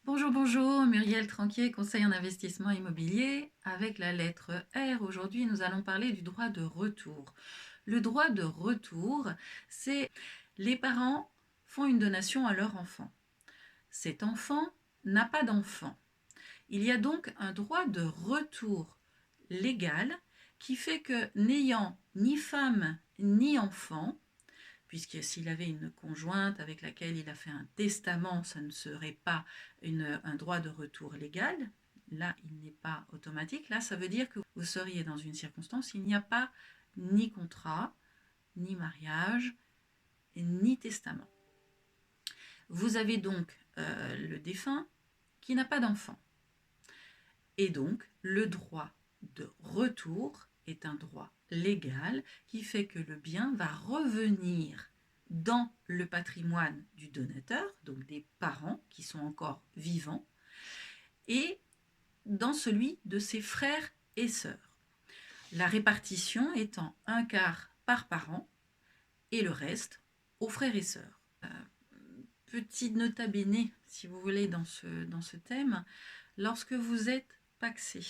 Bonjour, bonjour, Muriel Tranquier, conseil en investissement immobilier. Avec la lettre R, aujourd'hui, nous allons parler du droit de retour. Le droit de retour, c'est les parents font une donation à leur enfant. Cet enfant n'a pas d'enfant. Il y a donc un droit de retour légal qui fait que n'ayant ni femme ni enfant, puisque s'il avait une conjointe avec laquelle il a fait un testament, ça ne serait pas un droit de retour légal. Là, il n'est pas automatique. Là, ça veut dire que vous seriez dans une circonstance où il n'y a pas ni contrat, ni mariage, ni testament. Vous avez donc le défunt qui n'a pas d'enfant. Et donc, le droit de retour est un droit légal qui fait que le bien va revenir dans le patrimoine du donateur, donc des parents qui sont encore vivants, et dans celui de ses frères et sœurs. La répartition étant un quart par parent et le reste aux frères et sœurs. Petite nota bene, si vous voulez, dans ce thème, lorsque vous êtes pacsé,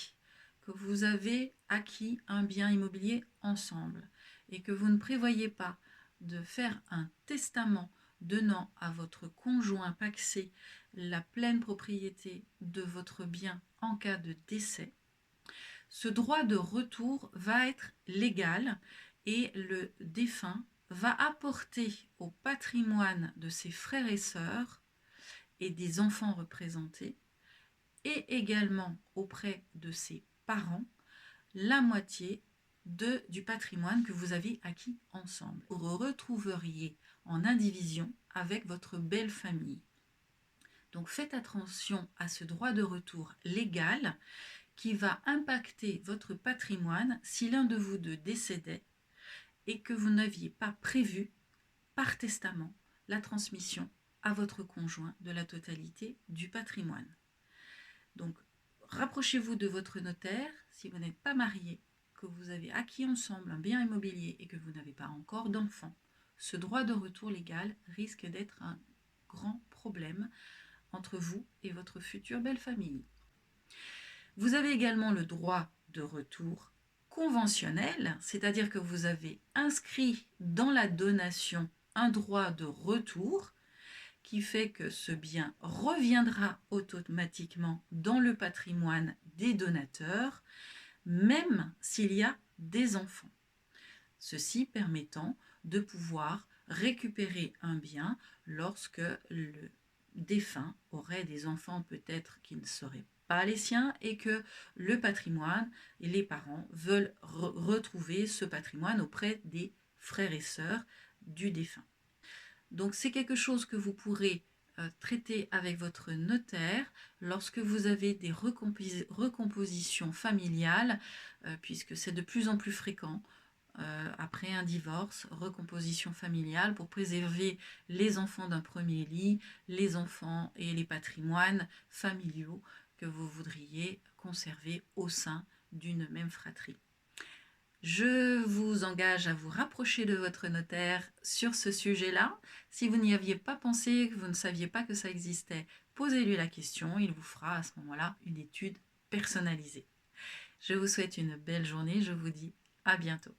que vous avez acquis un bien immobilier ensemble et que vous ne prévoyez pas de faire un testament donnant à votre conjoint pacsé la pleine propriété de votre bien en cas de décès, ce droit de retour va être légal et le défunt va apporter au patrimoine de ses frères et sœurs et des enfants représentés et également auprès de ses parents la moitié du patrimoine que vous avez acquis ensemble. Vous vous retrouveriez en indivision avec votre belle famille. Donc faites attention à ce droit de retour légal qui va impacter votre patrimoine si l'un de vous deux décédait et que vous n'aviez pas prévu par testament la transmission à votre conjoint de la totalité du patrimoine. Donc, rapprochez-vous de votre notaire si vous n'êtes pas marié, que vous avez acquis ensemble un bien immobilier et que vous n'avez pas encore d'enfant. Ce droit de retour légal risque d'être un grand problème entre vous et votre future belle famille. Vous avez également le droit de retour conventionnel, c'est-à-dire que vous avez inscrit dans la donation un droit de retour qui fait que ce bien reviendra automatiquement dans le patrimoine des donateurs, même s'il y a des enfants. Ceci permettant de pouvoir récupérer un bien lorsque le défunt aurait des enfants peut-être qui ne seraient pas les siens et que le patrimoine et les parents veulent retrouver ce patrimoine auprès des frères et sœurs du défunt. Donc c'est quelque chose que vous pourrez traiter avec votre notaire lorsque vous avez des recompositions familiales, puisque c'est de plus en plus fréquent après un divorce, recomposition familiale pour préserver les enfants d'un premier lit, les enfants et les patrimoines familiaux que vous voudriez conserver au sein d'une même fratrie. Je vous engage à vous rapprocher de votre notaire sur ce sujet-là. Si vous n'y aviez pas pensé, que vous ne saviez pas que ça existait, posez-lui la question. Il vous fera à ce moment-là une étude personnalisée. Je vous souhaite une belle journée. Je vous dis à bientôt.